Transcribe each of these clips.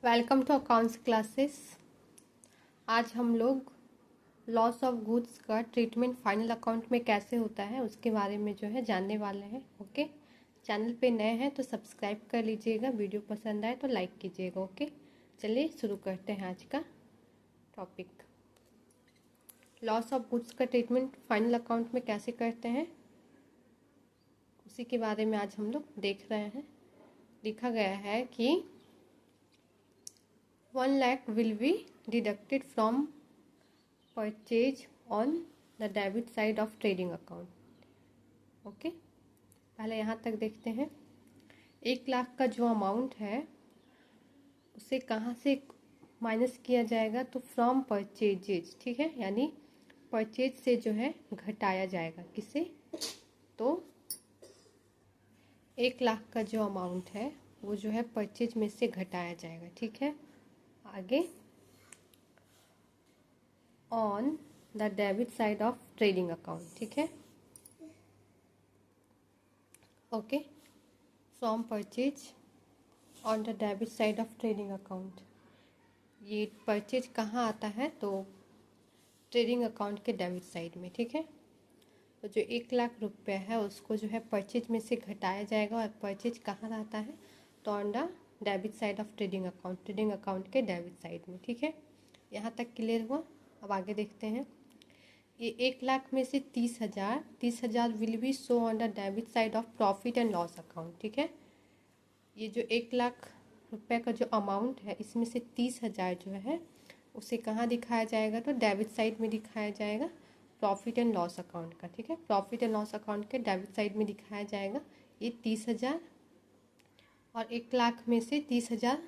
Welcome to accounts classes. आज हम लोग लॉस ऑफ गुड्स का ट्रीटमेंट फाइनल अकाउंट में कैसे होता है उसके बारे में जानने वाले हैं। ओके, चैनल पे नए हैं तो सब्सक्राइब कर लीजिएगा, वीडियो पसंद आए तो लाइक कीजिएगा। ओके, चलिए शुरू करते हैं आज का टॉपिक। लॉस ऑफ गुड्स का ट्रीटमेंट फाइनल अकाउंट में कैसे करते हैं उसी के बारे में आज हम लोग देख रहे हैं। लिखा गया है कि 1 lakh will be deducted from purchase on the debit side of trading account। Okay, पहले यहाँ तक देखते हैं। 1 लाख का जो अमाउंट है उसे कहाँ से माइनस किया जाएगा, तो फ्रॉम परचेजेज। ठीक है, यानी परचेज से घटाया जाएगा। किसे? तो 1 लाख का जो अमाउंट है वो परचेज में से घटाया जाएगा। ठीक है, आगे on the debit side of trading account. ठीक है, okay, from purchase on the debit side of trading account. ये परचेज कहाँ आता है, तो ट्रेडिंग अकाउंट के डेबिट साइड में। ठीक है, तो जो 1 लाख रुपए है उसको परचेज में से घटाया जाएगा। और परचेज कहाँ रहता है, तो on the debit side of trading account, trading account के डेबिट साइड में। ठीक है, यहाँ तक क्लियर हुआ। अब आगे देखते हैं। ये 1 लाख में से 30,000 will be show on the debit side of profit and loss account. ठीक है, ये जो 1 लाख रुपए का जो अमाउंट है इसमें से 30,000 उसे कहाँ दिखाया जाएगा, तो डेबिट साइड में दिखाया जाएगा, प्रॉफिट एंड लॉस अकाउंट का। ठीक है, प्रॉफिट एंड लॉस अकाउंट के डेबिट साइड में दिखाया जाएगा ये 30,000। और 1 लाख में से 30,000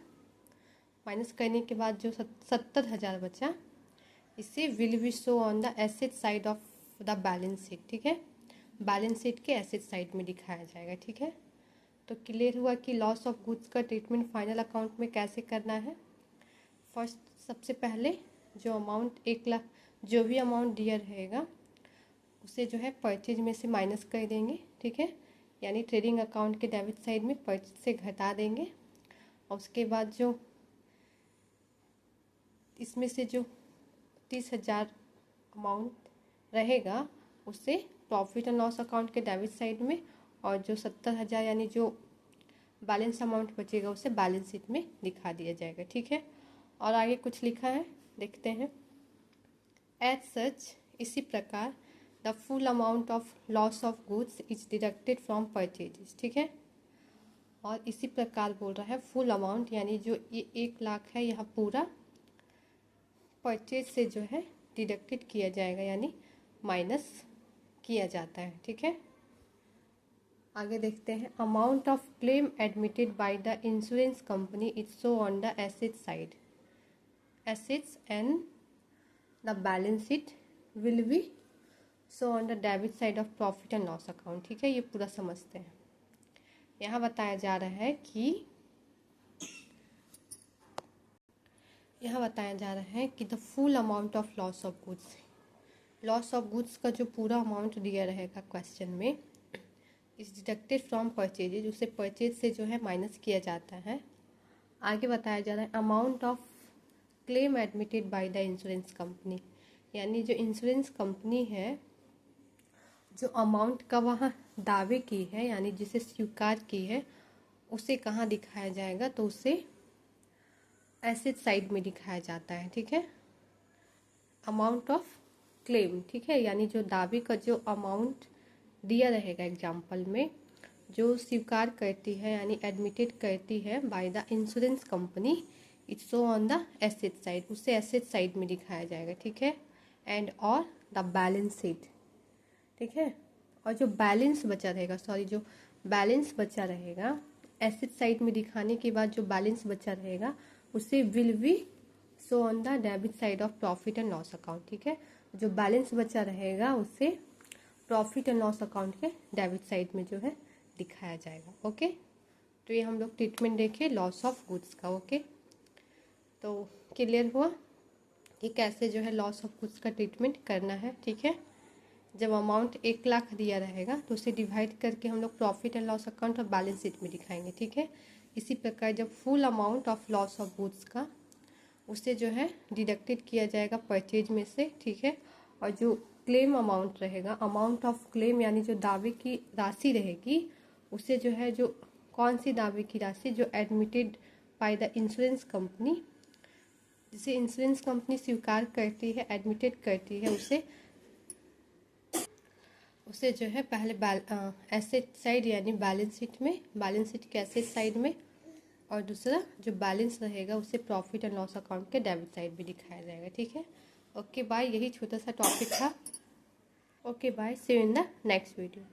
माइनस करने के बाद जो 70,000 बचा, इसे will be show on the asset side of the balance sheet. ठीक है, बैलेंस शीट के एसेट साइड में दिखाया जाएगा। ठीक है, तो क्लियर हुआ कि लॉस ऑफ गुड्स का ट्रीटमेंट फाइनल अकाउंट में कैसे करना है। फर्स्ट, सबसे पहले जो अमाउंट 1 लाख जो भी अमाउंट दिया रहेगा उसे परचेज में से माइनस कर देंगे। ठीक है, यानी ट्रेडिंग अकाउंट के डेबिट साइड में परचेज से घटा देंगे। और उसके बाद जो इसमें से जो 30,000 अमाउंट रहेगा उसे प्रॉफिट एंड लॉस अकाउंट के डेबिट साइड में, और जो 70,000 यानी जो बैलेंस अमाउंट बचेगा उसे बैलेंस शीट में दिखा दिया जाएगा। ठीक है, और आगे कुछ लिखा है, देखते हैं। एज सच, इसी प्रकार the full amount of loss of goods is deducted from purchases. ठीक है, और इसी प्रकार बोल रहा है फुल अमाउंट, यानी जो ये 1 लाख है यह पूरा परचेज से डिडक्टेड किया जाएगा, यानी माइनस किया जाता है। ठीक है, आगे देखते हैं। Amount of claim admitted by the insurance company is show on the asset side. Assets and the balance sheet will be show on the debit side of profit and loss account. ठीक है, ये पूरा समझते हैं। यहाँ बताया जा रहा है कि the full amount of loss of goods, loss of goods का जो पूरा अमाउंट दिया रहेगा क्वेश्चन में, इज डिडक्टेड फ्रॉम परचेजेज, उसे परचेज से माइनस किया जाता है। आगे बताया जा रहा है amount of claim admitted by the insurance company, यानी जो इंश्योरेंस कंपनी है जो अमाउंट का वहाँ दावे की है, यानी जिसे स्वीकार की है, उसे कहाँ दिखाया जाएगा, तो उसे एसेट साइड में दिखाया जाता है। ठीक है, अमाउंट ऑफ क्लेम। ठीक है, यानी जो दावे का जो अमाउंट दिया रहेगा एग्जाम्पल में, जो स्वीकार करती है यानी एडमिटेड करती है by the insurance company, it's show on the asset side, उसे एसेट साइड में दिखाया जाएगा। ठीक है, एंड और द बैलेंस शीट। ठीक है, और जो बैलेंस बचा रहेगा एसेट साइड में दिखाने के बाद जो बैलेंस बचा रहेगा उसे will be show on the debit side of profit and loss account. ठीक है, जो बैलेंस बचा रहेगा उसे प्रॉफिट एंड लॉस अकाउंट के डेबिट साइड में दिखाया जाएगा। ओके, तो ये हम लोग ट्रीटमेंट देखे लॉस ऑफ गुड्स का। ओके, तो क्लियर हुआ कि कैसे लॉस ऑफ गुड्स का ट्रीटमेंट करना है। ठीक है, जब अमाउंट 1 लाख दिया रहेगा तो उसे डिवाइड करके हम लोग प्रॉफिट एंड लॉस अकाउंट और बैलेंस शीट में दिखाएंगे। ठीक है, इसी प्रकार जब full amount of loss of goods का उसे जो है डिडक्टेड किया जाएगा परचेज में से, ठीक है। और जो क्लेम अमाउंट रहेगा, अमाउंट ऑफ क्लेम यानी जो दावे की राशि रहेगी, उसे जो है जो कौन सी दावे की राशि जो admitted by the insurance company, जिसे इंश्योरेंस कंपनी स्वीकार करती है, एडमिटेड करती है, उसे जो है पहले एसेट साइड यानी बैलेंस शीट में, बैलेंस शीट के एसेट साइड में, और दूसरा जो बैलेंस रहेगा उसे प्रॉफिट एंड लॉस अकाउंट के डेबिट साइड भी दिखाया जाएगा, ठीक है। ओके बाय, यही छोटा सा टॉपिक था। Okay bye, see you in the next video.